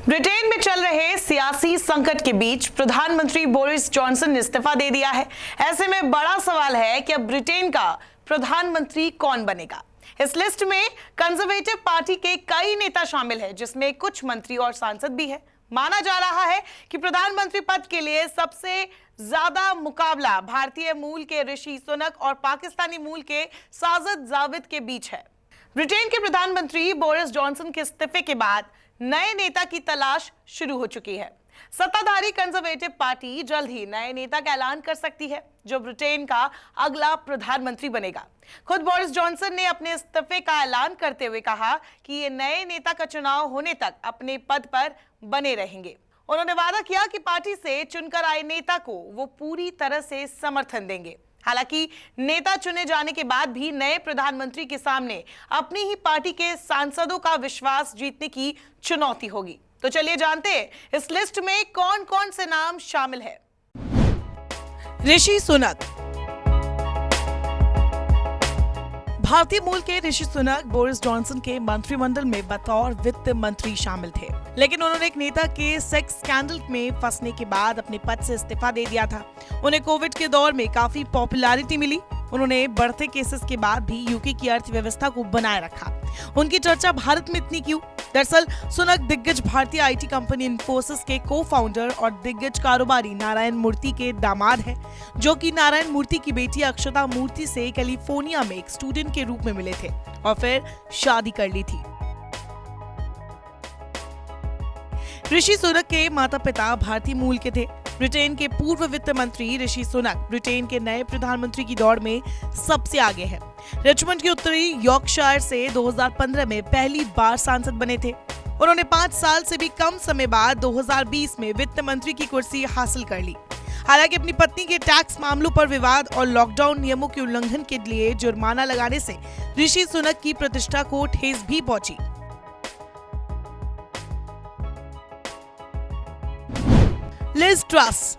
Britain में चल रहे सियासी संकट के बीच प्रधानमंत्री बोरिस जॉनसन ने इस्तीफा दे दिया है। ऐसे में बड़ा सवाल है कि अब ब्रिटेन का प्रधानमंत्री कौन बनेगा। इस लिस्ट में कंजर्वेटिव पार्टी के कई नेता शामिल हैं, जिसमें कुछ मंत्री और सांसद भी हैं। माना जा रहा है कि प्रधानमंत्री पद के लिए सबसे ज्यादा मुकाबला भारतीय मूल के ऋषि सुनक और पाकिस्तानी मूल के साजिद जाविद के बीच है। ब्रिटेन के प्रधानमंत्री बोरिस जॉनसन के इस्तीफे के बाद नए नेता की तलाश शुरू हो चुकी है। सत्ताधारी कंजर्वेटिव पार्टी जल्द ही नए नेता का ऐलान कर सकती है, जो ब्रिटेन का अगला प्रधानमंत्री बनेगा। खुद बोरिस जॉनसन ने अपने इस्तीफे का ऐलान करते हुए कहा कि ये नए नेता का चुनाव होने तक अपने पद पर बने रहेंगे। उन्होंने वादा किया कि पार्टी से चुनकर आए नेता को वो पूरी तरह से समर्थन देंगे। हालांकि नेता चुने जाने के बाद भी नए प्रधानमंत्री के सामने अपनी ही पार्टी के सांसदों का विश्वास जीतने की चुनौती होगी। तो चलिए जानते हैं इस लिस्ट में कौन कौन से नाम शामिल है। ऋषि सुनक। भारतीय मूल के ऋषि सुनक बोरिस जॉनसन के मंत्रिमंडल में बतौर वित्त मंत्री शामिल थे, लेकिन उन्होंने एक नेता के सेक्स स्कैंडल में फंसने के बाद अपने पद से इस्तीफा दे दिया था। उन्हें कोविड के दौर में काफी पॉपुलैरिटी मिली। उन्होंने बढ़ते केसेस के बाद भी यूके की अर्थव्यवस्था को बनाए रखा। उनकी चर्चा भारत में इतनी क्यों? दरअसल सुनक दिग्गज भारतीय आईटी कंपनी इन्फोसिस के को-फाउंडर और दिग्गज कारोबारी नारायण मूर्ति के दामाद हैं, जो कि नारायण मूर्ति की बेटी अक्षता मूर्ति से कैलिफोर्निया में एक स्टूडेंट के रूप में मिले थे और फिर शादी कर ली थी। ऋषि सुनक के माता पिता भारतीय मूल के थे। ब्रिटेन के पूर्व वित्त मंत्री ऋषि सुनक ब्रिटेन के नए प्रधानमंत्री की दौड़ में सबसे आगे हैं। रिचमंड के उत्तरी यॉर्कशायर से 2015 में पहली बार सांसद बने थे। उन्होंने 5 साल से भी कम समय बाद 2020 में वित्त मंत्री की कुर्सी हासिल कर ली। हालांकि अपनी पत्नी के टैक्स मामलों पर विवाद और लॉकडाउन नियमों के उल्लंघन के लिए जुर्माना लगाने से ऋषि सुनक की प्रतिष्ठा को ठेस भी पहुंची। Liz truss.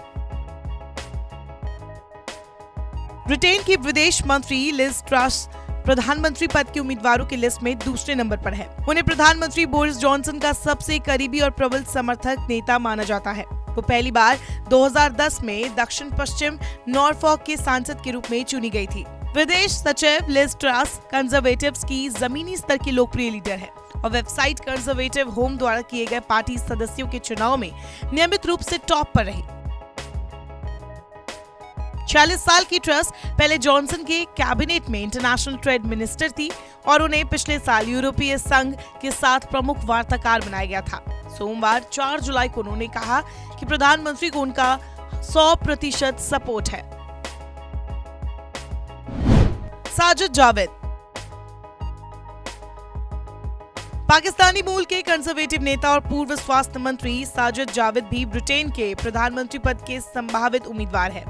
ब्रिटेन की विदेश मंत्री लिज ट्रस प्रधानमंत्री पद के उम्मीदवारों की लिस्ट में दूसरे नंबर पर है। उन्हें प्रधानमंत्री बोरिस जॉनसन का सबसे करीबी और प्रबल समर्थक नेता माना जाता है। वो पहली बार 2010 में दक्षिण पश्चिम नॉरफॉक के सांसद के रूप में चुनी गई थी। विदेश सचिव लिज ट्रस कंजर्वेटिव्स की जमीनी स्तर की लोकप्रिय लीडर है और वेबसाइट कंजर्वेटिव होम द्वारा किए गए पार्टी सदस्यों के चुनाव में नियमित रूप से टॉप पर रही। 46 साल की ट्रस पहले जॉनसन के कैबिनेट में इंटरनेशनल ट्रेड मिनिस्टर थी और उन्हें पिछले साल यूरोपीय संघ के साथ प्रमुख वार्ताकार बनाया गया था। सोमवार 4 जुलाई को उन्होंने कहा कि प्रधानमंत्री को उनका 100% सपोर्ट है। साजिद जाविद। पाकिस्तानी मूल के कंजर्वेटिव नेता और पूर्व स्वास्थ्य मंत्री साजिद जाविद भी ब्रिटेन के प्रधानमंत्री पद के संभावित उम्मीदवार हैं।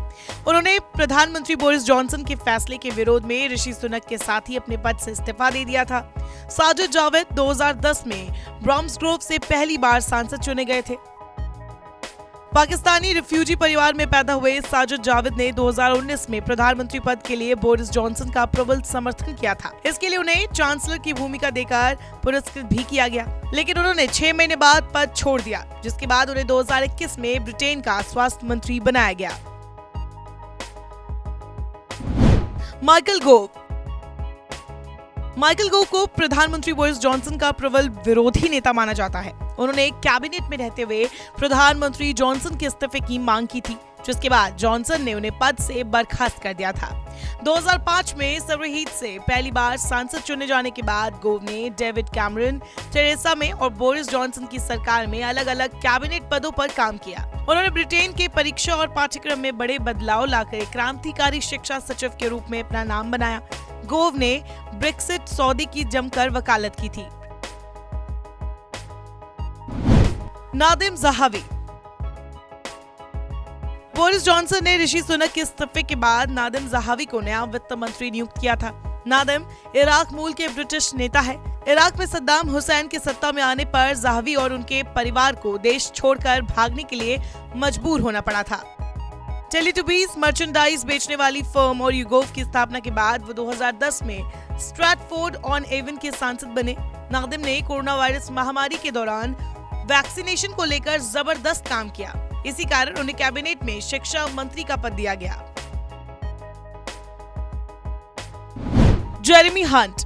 उन्होंने प्रधानमंत्री बोरिस जॉनसन के फैसले के विरोध में ऋषि सुनक के साथ ही अपने पद से इस्तीफा दे दिया था। साजिद जाविद 2010 में ब्रॉम्सग्रोव से पहली बार सांसद चुने गए थे। पाकिस्तानी रिफ्यूजी परिवार में पैदा हुए साजिद जाविद ने 2019 में प्रधानमंत्री पद के लिए बोरिस जॉनसन का प्रबल समर्थन किया था। इसके लिए उन्हें चांसलर की भूमिका देकर पुरस्कृत भी किया गया, लेकिन उन्होंने 6 महीने बाद पद छोड़ दिया, जिसके बाद उन्हें 2021 में ब्रिटेन का स्वास्थ्य मंत्री बनाया गया। Michael gov. माइकल गोव को प्रधानमंत्री बोरिस जॉनसन का प्रबल विरोधी नेता माना जाता है। उन्होंने कैबिनेट में रहते हुए प्रधानमंत्री जॉनसन के इस्तीफे की मांग की थी, जिसके बाद जॉनसन ने उन्हें पद से बर्खास्त कर दिया था। 2005 में सर्वहित से पहली बार सांसद चुने जाने के बाद गोव ने डेविड कैमरन, टेरेसा मे और बोरिस जॉनसन की सरकार में अलग अलग कैबिनेट पदों पर काम किया। उन्होंने ब्रिटेन के परीक्षा और पाठ्यक्रम में बड़े बदलाव लाकर क्रांतिकारी शिक्षा सचिव के रूप में अपना नाम बनाया। गोव ने ब्रेक्सिट सौदे की जमकर वकालत की थी। नादिम ज़हावी। बोरिस जॉनसन ने ऋषि सुनक के इस्तीफे के बाद नादिम ज़हावी को नया वित्त मंत्री नियुक्त किया था। नादिम इराक मूल के ब्रिटिश नेता है। इराक में सद्दाम हुसैन के सत्ता में आने पर ज़हावी और उनके परिवार को देश छोड़कर भागने के लिए मजबूर होना पड़ा था। टेलीटुबीज मर्चेंडाइज बेचने वाली फर्म और यूगोव की स्थापना के बाद वो 2010 में स्ट्रैटफोर्ड ऑन एवन के सांसद बने। नादिम ने कोरोना वायरस महामारी के दौरान वैक्सीनेशन को लेकर जबरदस्त काम किया। इसी कारण उन्हें कैबिनेट में शिक्षा मंत्री का पद दिया गया। जेरेमी हंट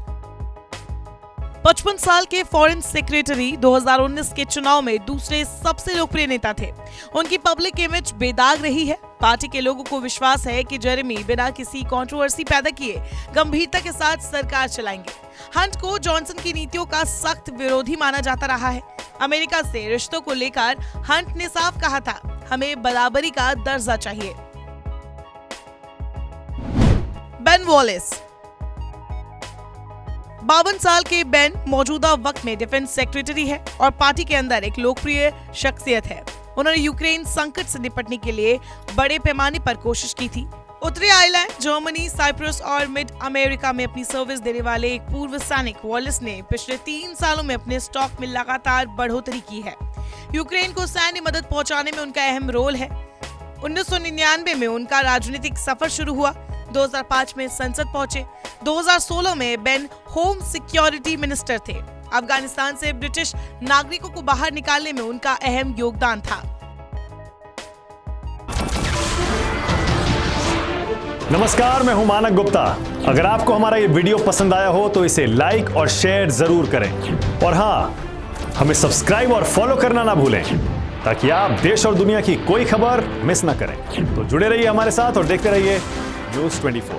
55 साल के फॉरेन सेक्रेटरी 2019 के चुनाव में दूसरे सबसे लोकप्रिय नेता थे। उनकी पब्लिक इमेज बेदाग रही है। पार्टी के लोगों को विश्वास है कि जेरेमी बिना किसी कंट्रोवर्सी पैदा किए गंभीरता के साथ सरकार चलाएंगे। हंट को जॉनसन की नीतियों का सख्त विरोधी माना जाता रहा है। अमेरिका से रिश्तों को लेकर हंट ने साफ कहा था, हमें बराबरी का दर्जा चाहिए। बेन वॉलिस 52 साल के बेन मौजूदा वक्त में डिफेंस सेक्रेटरी है और पार्टी के अंदर एक लोकप्रिय शख्सियत है। उन्होंने यूक्रेन संकट से निपटने के लिए बड़े पैमाने पर कोशिश की थी। उत्तरी आयरलैंड, जर्मनी, साइप्रस और मिड अमेरिका में अपनी सर्विस देने वाले एक पूर्व सैनिक वॉलिस ने पिछले 3 सालों में अपने स्टॉक में लगातार बढ़ोतरी की है। यूक्रेन को सैन्य मदद पहुंचाने में उनका अहम रोल है। 1999 में उनका राजनीतिक सफर शुरू हुआ। 2005 में संसद पहुंचे। 2016 में बेन होम सिक्योरिटी मिनिस्टर थे। अफगानिस्तान से ब्रिटिश नागरिकों को बाहर निकालने में उनका अहम योगदान था। नमस्कार, मैं हूं मानक गुप्ता। अगर आपको हमारा ये वीडियो पसंद आया हो तो इसे लाइक और शेयर जरूर करें और हाँ, हमें सब्सक्राइब और फॉलो करना ना भूलें ताकि आप देश और दुनिया की कोई खबर मिस ना करें। तो जुड़े रहिए हमारे साथ और देखते रहिए न्यूज़ 24।